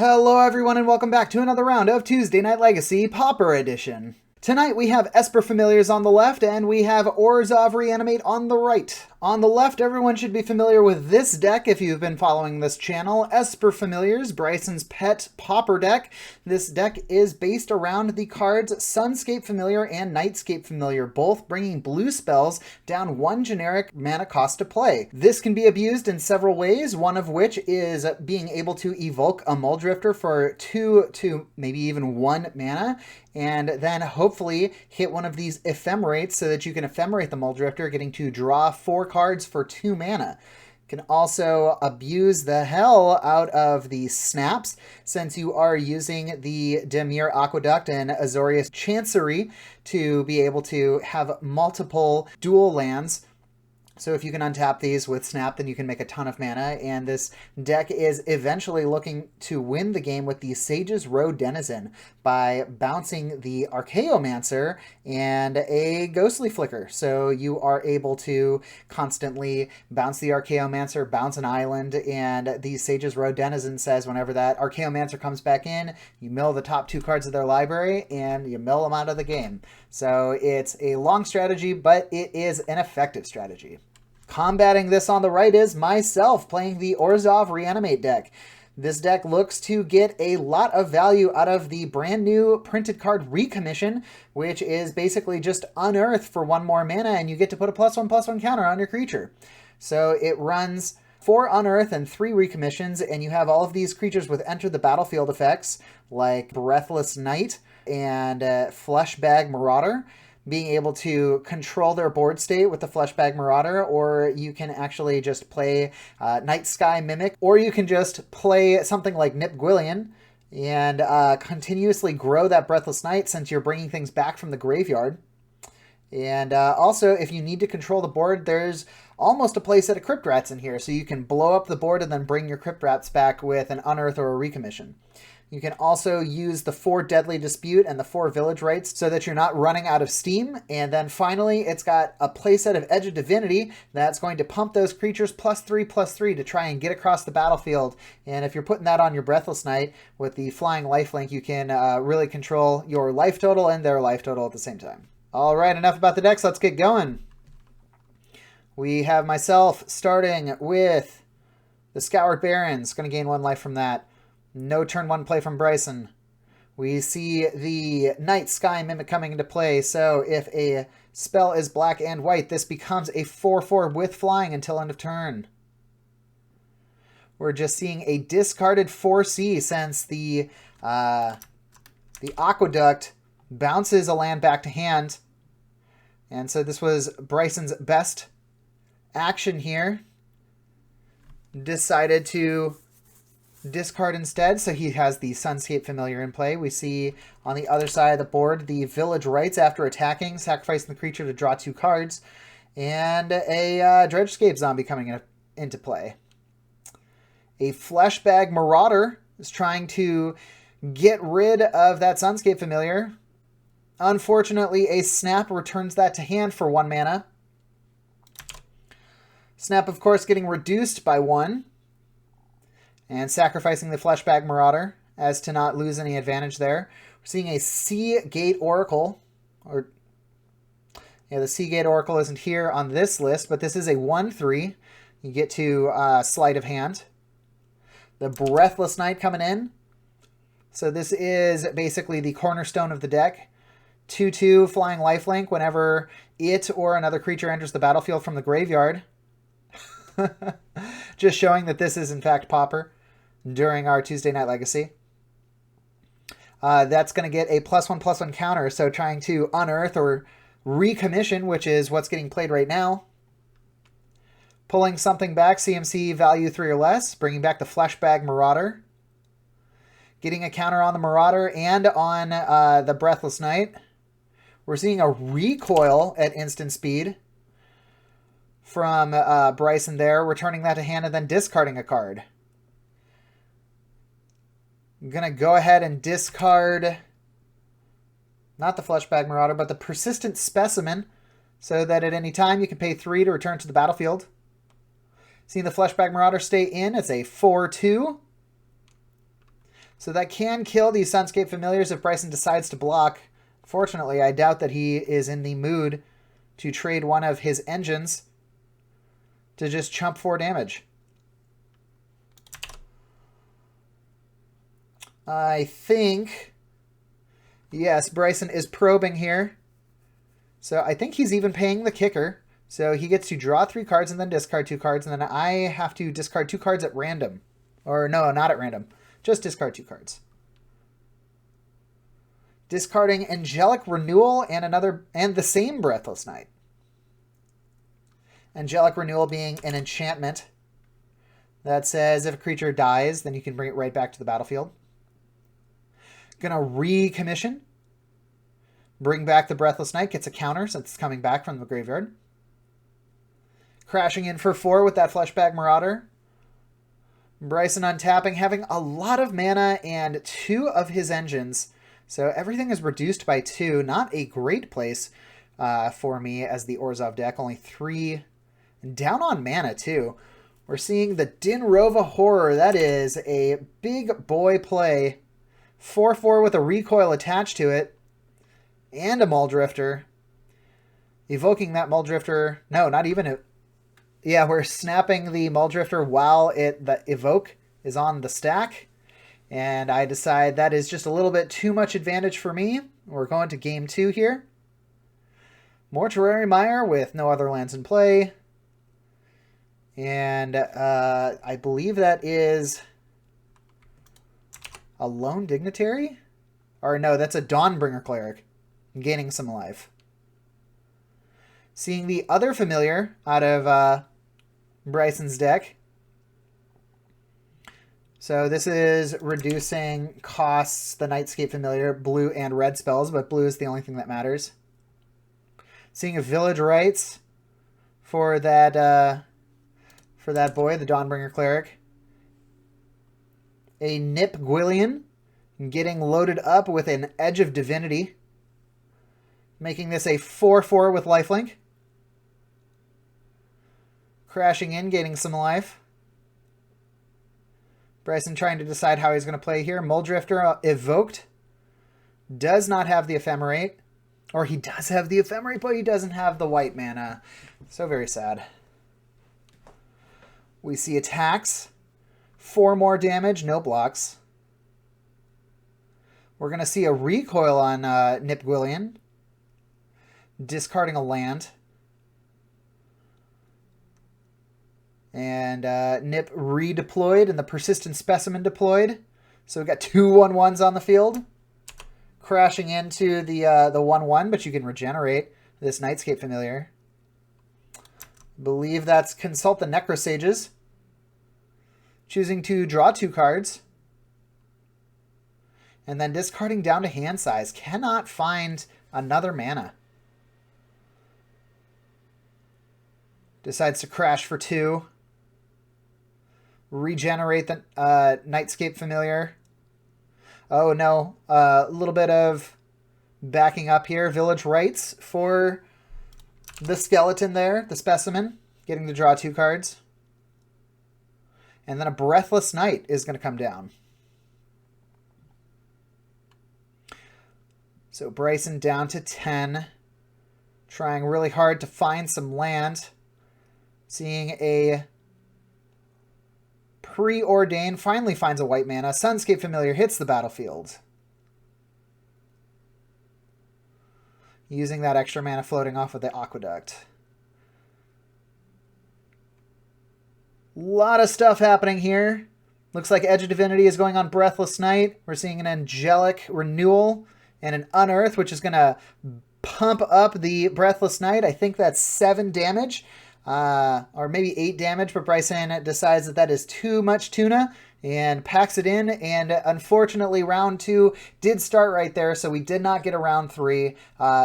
Hello everyone and welcome back to another round of Tuesday Night Legacy Pauper Edition. Tonight we have Esper Familiars on the left and we have Orzhov Reanimate on the right. On the left, everyone should be familiar with this deck if you've been following this channel. Esper Familiars, Bryson's pet pauper deck. This deck is based around the cards Sunscape Familiar and Nightscape Familiar, both bringing blue spells down one generic mana cost to play. This can be abused in several ways, one of which is being able to evoke a Muldrifter for 2 to maybe even 1 mana, and then hopefully hit one of these ephemerates so that you can ephemerate the Muldrifter, getting to draw 4 cards for 2 mana. You can also abuse the hell out of the snaps since you are using the Dimir Aqueduct and Azorius Chancery to be able to have multiple dual lands. So if you can untap these with Snap, then you can make a ton of mana, and this deck is eventually looking to win the game with the Sage's Road Denizen by bouncing the Archaeomancer and a Ghostly Flicker. So you are able to constantly bounce the Archaeomancer, bounce an island, and the Sage's Road Denizen says whenever that Archaeomancer comes back in, you mill the top 2 cards of their library, and you mill them out of the game. So it's a long strategy, but it is an effective strategy. Combating this on the right is myself playing the Orzhov Reanimate deck. This deck looks to get a lot of value out of the brand new printed card Recommission, which is basically just unearth for 1 more mana and you get to put a +1/+1 counter on your creature. So it runs 4 unearth and 3 recommissions, and you have all of these creatures with enter the battlefield effects like Breathless Knight and Fleshbag Marauder, being able to control their board state with the Fleshbag Marauder, or you can actually just play Night Sky Mimic, or you can just play something like Nip Gwillion and continuously grow that Breathless Knight since you're bringing things back from the graveyard. And also, if you need to control the board, there's almost a playset of Crypt Rats in here, so you can blow up the board and then bring your Crypt Rats back with an Unearth or a Recommission. You can also use the 4 Deadly Dispute and the 4 Village Rites so that you're not running out of steam. And then finally, it's got a playset of Edge of Divinity that's going to pump those creatures +3/+3 to try and get across the battlefield. And if you're putting that on your Breathless Knight with the Flying Lifelink, you can really control your life total and their life total at the same time. All right, enough about the decks. Let's get going. We have myself starting with the Scoured Barrens. Going to gain 1 life from that. No turn 1 play from Bryson. We see the Night Sky Mimic coming into play, so if a spell is black and white, this becomes a 4/4 with flying until end of turn. We're just seeing a discarded 4C since the Aqueduct bounces a land back to hand. And so this was Bryson's best action here. Decided to discard instead, so he has the Sunscape Familiar in play. We see on the other side of the board the Village Rites after attacking, sacrificing the creature to draw 2 cards, and a Dredgescape Zombie coming into play. A Fleshbag Marauder is trying to get rid of that Sunscape Familiar. Unfortunately, a Snap returns that to hand for 1 mana. Snap, of course, getting reduced by 1. And sacrificing the Fleshbag Marauder as to not lose any advantage there. We're seeing a Seagate Oracle. The Seagate Oracle isn't here on this list, but this is a 1/3. You get to sleight of hand. The Breathless Knight coming in. So this is basically the cornerstone of the deck. 2/2 Flying Lifelink whenever it or another creature enters the battlefield from the graveyard. Just showing that this is in fact Pauper during our Tuesday Night Legacy. That's going to get a +1/+1 counter, so trying to unearth or recommission, which is what's getting played right now. Pulling something back, CMC value 3 or less, bringing back the Fleshbag Marauder. Getting a counter on the Marauder and on the Breathless Knight. We're seeing a recoil at instant speed from Bryson there, returning that to hand and then discarding a card. I'm going to go ahead and discard, not the Fleshbag Marauder, but the Persistent Specimen, so that at any time you can pay 3 to return to the battlefield. Seeing the Fleshbag Marauder stay in, it's a 4/2. So that can kill these Sunscape Familiars if Bryson decides to block. Fortunately, I doubt that he is in the mood to trade one of his engines to just chump 4 damage. I think, yes, Bryson is probing here. So I think he's even paying the kicker. So he gets to draw 3 cards and then discard 2 cards, and then I have to discard 2 cards at random. Or no, not at random. Just discard 2 cards. Discarding Angelic Renewal and the same Breathless Knight. Angelic Renewal being an enchantment that says if a creature dies, then you can bring it right back to the battlefield. Gonna recommission. Bring back the Breathless Knight, gets a counter since it's coming back from the graveyard. Crashing in for 4 with that Fleshbag Marauder. Bryson untapping, having a lot of mana and 2 of his engines. So everything is reduced by 2. Not a great place for me as the Orzhov deck. Only 3 down on mana too. We're seeing the Dinrova Horror. That is a big boy play. 4/4 with a recoil attached to it. And a Muldrifter. Evoking that Muldrifter. No, not even a... Yeah, we're snapping the Muldrifter while the Evoke is on the stack. And I decide that is just a little bit too much advantage for me. We're going to game 2 here. Mortuary Mire with no other lands in play. And I believe that is a Lone Dignitary? Or no, that's a Dawnbringer Cleric. Gaining some life. Seeing the other familiar out of Bryson's deck. So this is reducing costs, the Nightscape Familiar, blue and red spells, but blue is the only thing that matters. Seeing a Village Rites for that boy, the Dawnbringer Cleric. A Nip Gwillion, getting loaded up with an Edge of Divinity. Making this a 4/4 with lifelink. Crashing in, gaining some life. Bryson trying to decide how he's going to play here. Muldrifter evoked. Does not have the Ephemerate. Or he does have the Ephemerate, but he doesn't have the white mana. So very sad. We see attacks. 4 more damage, no blocks. We're going to see a recoil on Nip Gwillion. Discarding a land. And Nip redeployed and the Persistent Specimen deployed. So we got 2 1/1s on the field. Crashing into the 1/1, but you can regenerate this Nightscape Familiar. Believe that's Consult the Necrosages. Choosing to draw 2 cards. And then discarding down to hand size. Cannot find another mana. Decides to crash for 2. Regenerate the Nightscape Familiar. Oh no, a little bit of backing up here. Village Rites for the skeleton there, the specimen. Getting to draw 2 cards. And then a Breathless Knight is going to come down. So Bryson down to 10. Trying really hard to find some land. Seeing a Preordain finally finds a white mana. Sunscape Familiar hits the battlefield. Using that extra mana floating off of the Aqueduct. Lot of stuff happening here. Looks like Edge of Divinity is going on Breathless Knight. We're seeing an Angelic Renewal and an Unearth, which is going to pump up the Breathless Knight. I think that's 7 damage. Or maybe 8 damage, but Bryson decides that that is too much tuna and packs it in. And unfortunately, round 2 did start right there, so we did not get a round 3.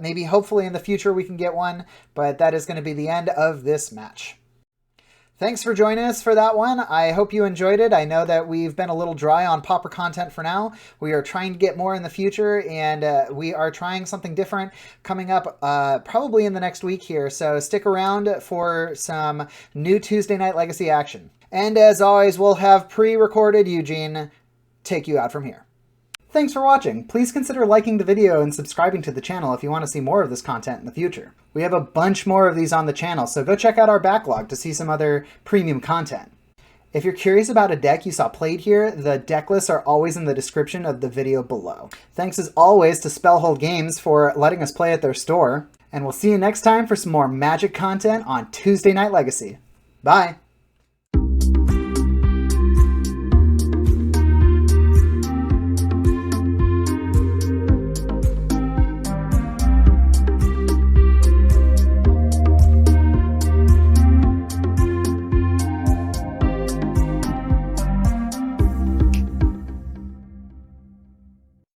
Maybe hopefully in the future we can get one, but that is going to be the end of this match. Thanks for joining us for that one. I hope you enjoyed it. I know that we've been a little dry on Pauper content for now. We are trying to get more in the future, and we are trying something different coming up probably in the next week here. So stick around for some new Tuesday Night Legacy action. And as always, we'll have pre-recorded Eugene take you out from here. Thanks for watching. Please consider liking the video and subscribing to the channel if you want to see more of this content in the future. We have a bunch more of these on the channel, so go check out our backlog to see some other premium content. If you're curious about a deck you saw played here, the deck lists are always in the description of the video below. Thanks as always to Spellhold Games for letting us play at their store, and we'll see you next time for some more Magic content on Tuesday Night Legacy. Bye!